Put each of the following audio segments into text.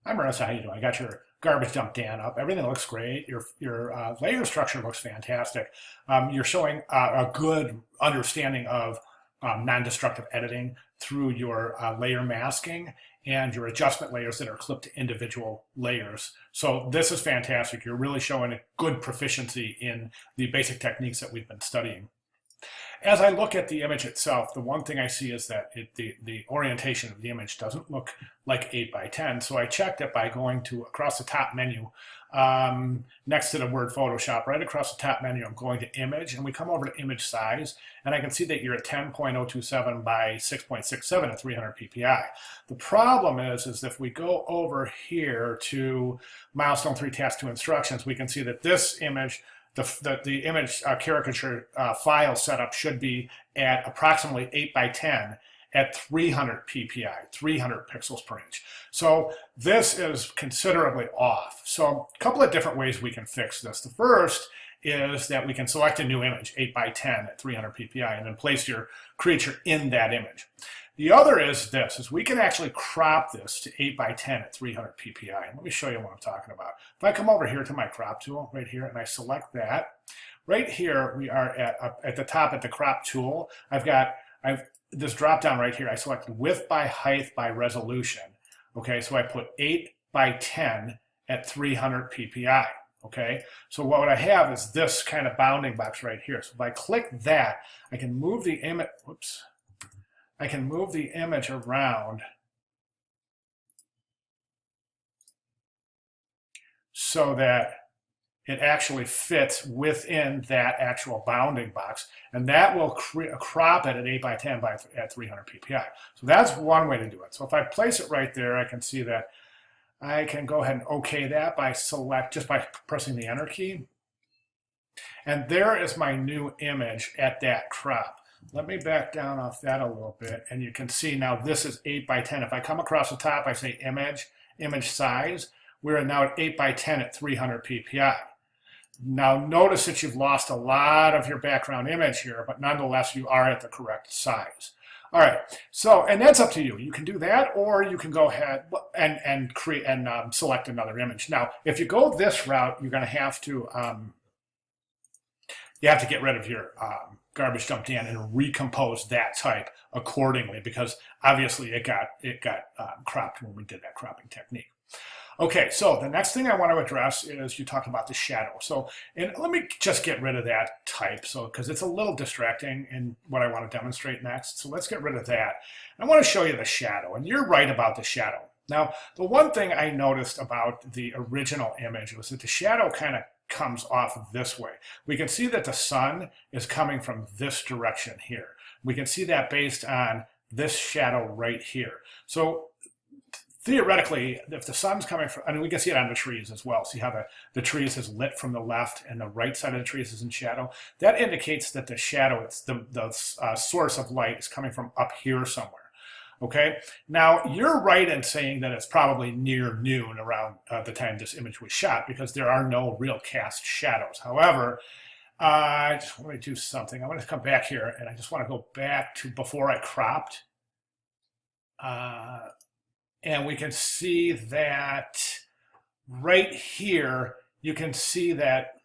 Hi Marissa, how you doing? I got your garbage dump Dan up. Everything looks great. Your layer structure looks fantastic. You're showing a good understanding of non-destructive editing through your layer masking and your adjustment layers that are clipped to individual layers. So this is fantastic. You're really showing a good proficiency in the basic techniques that we've been studying. As I look at the image itself, the one thing I see is that the orientation of the image doesn't look like 8 by 10. So I checked it by going to across the top menu next to the word Photoshop, right across the top menu, I'm going to image, and we come over to image size, and I can see that you're at 10.027 by 6.67 at 300 ppi. The problem is if we go over here to milestone 3 task 2 instructions, we can see that this image the image caricature file setup should be at approximately 8 by 10 at 300 ppi, 300 pixels per inch. So this is considerably off. So a couple of different ways we can fix this. The first is that we can select a new image, 8 by 10 at 300 ppi, and then place your creature in that image. The other is this, is we can actually crop this to 8 by 10 at 300 ppi. Let me show you what I'm talking about. If I come over here to my crop tool right here and I select that, right here we are at the top at the crop tool. I've this drop down right here. I select width by height by resolution. Okay, so I put 8 by 10 at 300 ppi. Okay, so what I have is this kind of bounding box right here. So if I click that, I can move the image, whoops, I can move the image around so that it actually fits within that actual bounding box, and that will crop it at 8 by 10 at 300 ppi. So that's one way to do it. So if I place it right there, I can see that I can go ahead and OK that just by pressing the Enter key. And there is my new image at that crop. Let me back down off that a little bit, and you can see now this is 8 by 10. If I come across the top, I say image size. We're now at 8 by 10 at 300 ppi. Now notice that you've lost a lot of your background image here, but nonetheless you are at the correct size. All right, so, and that's up to you. You can do that, or you can go ahead and create and select another image. Now, if you go this route, you're going to have to get rid of your garbage dump Dan and recompose that type accordingly, because obviously it got cropped when we did that cropping technique. Okay, so the next thing I want to address is you talked about the shadow. So, and let me just get rid of that type, so because it's a little distracting in what I want to demonstrate next. So let's get rid of that. I want to show you the shadow, and you're right about the shadow. Now, the one thing I noticed about the original image was that the shadow kind of comes off this way. We can see that the sun is coming from this direction here. We can see that based on this shadow right here. So theoretically, if the sun's coming from, I mean, we can see it on the trees as well. See how the trees is lit from the left and the right side of the trees is in shadow? That indicates that the shadow, it's the source of light is coming from up here somewhere. Okay, now you're right in saying that it's probably near noon around the time this image was shot, because there are no real cast shadows. However, I just want to do something. I want to come back here, and I just want to go back to before I cropped. And we can see that right here, you can see that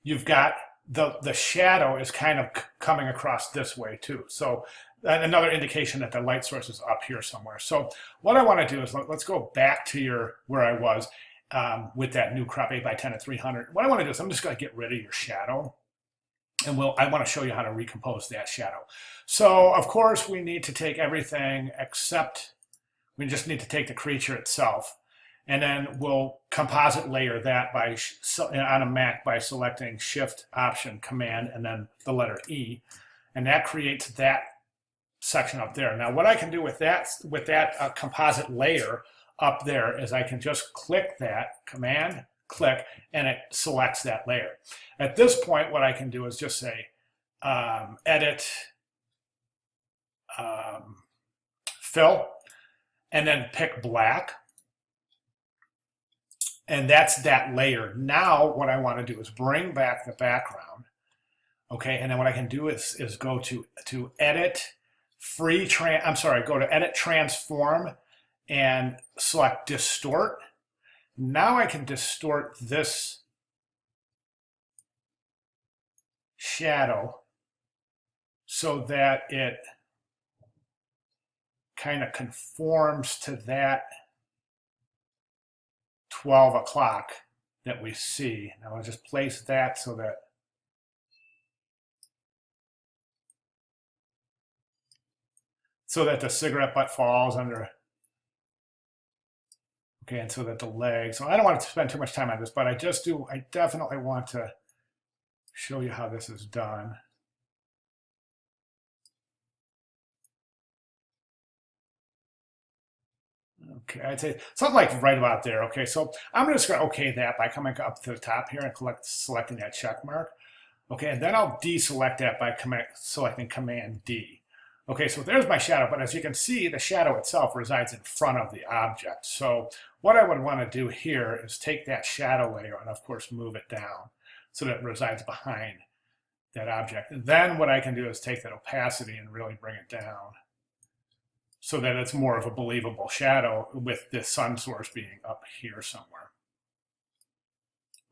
you've got the shadow is kind of coming across this way too. So another indication that the light source is up here somewhere. So what I want to do is let's go back to where I was with that new crop 8 by 10 at 300. What I want to do is I'm just going to get rid of your shadow. And I want to show you how to recompose that shadow. So, of course, we need to take everything except, we just need to take the creature itself. And then we'll composite layer that on a Mac by selecting Shift, Option, Command, and then the letter E. And that creates that section up there. Now, what I can do with that composite layer up there is I can just click that, Command, click, and it selects that layer. At this point, what I can do is just say Edit, Fill, and then pick black. And that's that layer. Now what I want to do is bring back the background. Okay, and then what I can do is go to Edit, go to Edit Transform and select Distort. Now I can distort this shadow so that it kind of conforms to that 12 o'clock that we see. Now I'll just place that so that the cigarette butt falls under. Okay, and so that the leg. So I don't want to spend too much time on this, but I definitely want to show you how this is done. Okay, I'd say something like right about there. Okay, so I'm just going to okay that by coming up to the top here and selecting that check mark. Okay, and then I'll deselect that by selecting Command D. Okay, so there's my shadow, but as you can see, the shadow itself resides in front of the object. So what I would want to do here is take that shadow layer and of course move it down so that it resides behind that object. And then what I can do is take that opacity and really bring it down so that it's more of a believable shadow with the sun source being up here somewhere.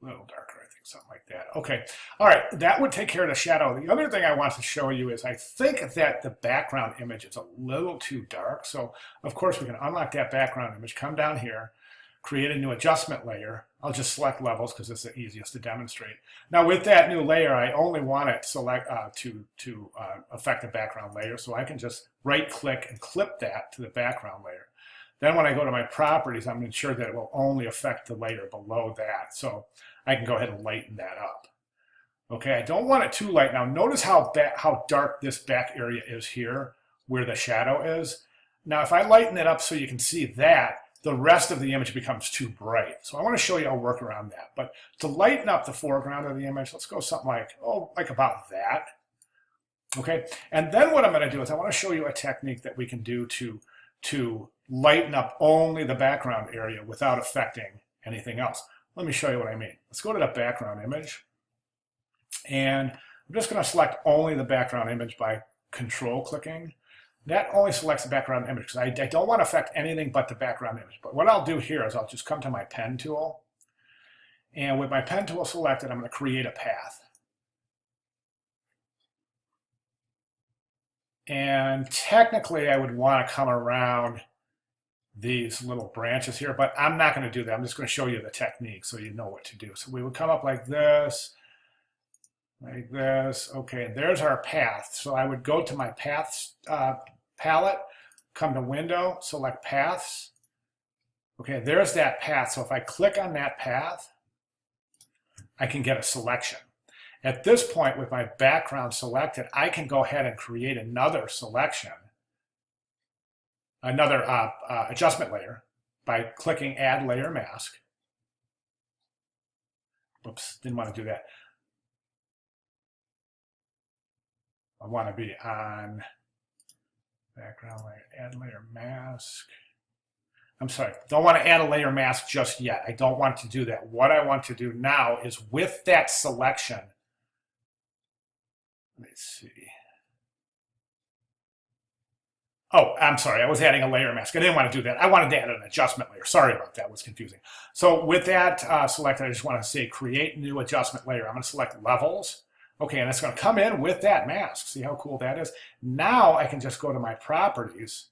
A little darker, I think, something like that. Okay, all right, that would take care of the shadow. The other thing I want to show you is I think that the background image is a little too dark. So, of course, we can unlock that background image, come down here, create a new adjustment layer. I'll just select levels because it's the easiest to demonstrate. Now, with that new layer, I only want it to affect the background layer. So I can just right-click and clip that to the background layer. Then when I go to my properties, I'm ensure that it will only affect the layer below that. So I can go ahead and lighten that up. Okay, I don't want it too light. Now notice how dark this back area is here, where the shadow is. Now if I lighten it up so you can see that, the rest of the image becomes too bright. So I want to show you a work around that. But to lighten up the foreground of the image, let's go something like about that. Okay, and then what I'm going to do is I want to show you a technique that we can do to lighten up only the background area without affecting anything else. Let me show you what I mean. Let's go to the background image. And I'm just going to select only the background image by control clicking. That only selects the background image because I don't want to affect anything but the background image. But what I'll do here is I'll just come to my pen tool. And with my pen tool selected, I'm going to create a path. And technically, I would want to come around these little branches here, but I'm not going to do that. I'm just going to show you the technique so you know what to do. So we would come up like this. Okay, and there's our path. So I would go to my paths palette, come to Window, select Paths. Okay, there's that path. So if I click on that path, I can get a selection. At this point, with my background selected, I can go ahead and create another selection, another adjustment layer by clicking Add Layer Mask. Whoops, didn't want to do that. I want to be on background layer, add layer mask. I'm sorry, don't want to add a layer mask just yet. I don't want to do that. What I want to do now is with that selection, let me see. Oh, I'm sorry, I was adding a layer mask. I didn't want to do that. I wanted to add an adjustment layer. Sorry about that, it was confusing. So with that selected, I just want to say create new adjustment layer. I'm going to select levels. Okay, and it's going to come in with that mask. See how cool that is? Now I can just go to my properties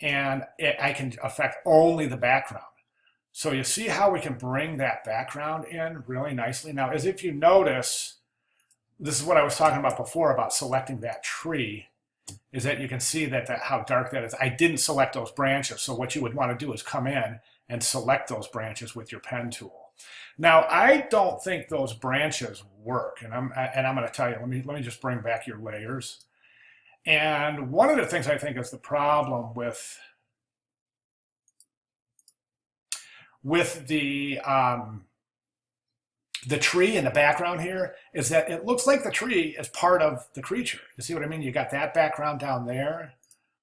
and I can affect only the background. So you see how we can bring that background in really nicely. Now, as if you notice, this is what I was talking about before about selecting that tree, is that you can see that how dark that is. I didn't select those branches. So what you would want to do is come in and select those branches with your pen tool. Now, I don't think those branches work, and I'm going to tell you. Let me just bring back your layers. And one of the things I think is the problem with the tree in the background here is that it looks like the tree is part of the creature. You see what I mean? You got that background down there,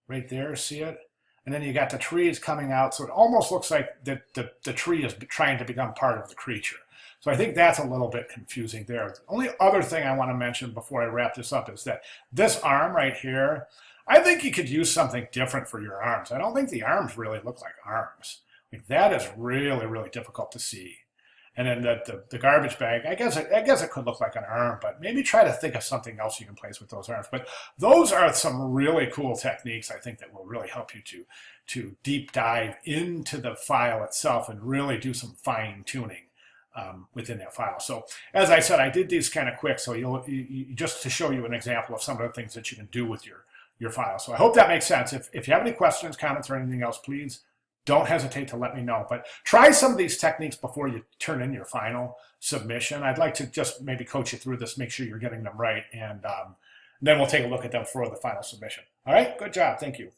right there. See it? And then you got the trees coming out, so it almost looks like the tree is trying to become part of the creature. So I think that's a little bit confusing there. The only other thing I want to mention before I wrap this up is that this arm right here, I think you could use something different for your arms. I don't think the arms really look like arms. Like that is really, really difficult to see. And then the garbage bag, I guess it could look like an arm, but maybe try to think of something else you can place with those arms. But those are some really cool techniques, I think, that will really help you to deep dive into the file itself and really do some fine tuning within that file. So as I said, I did these kind of quick, so just to show you an example of some of the things that you can do with your file. So I hope that makes sense. If you have any questions, comments, or anything else, please don't hesitate to let me know. But try some of these techniques before you turn in your final submission. I'd like to just maybe coach you through this, make sure you're getting them right, and then we'll take a look at them for the final submission. All right, good job. Thank you.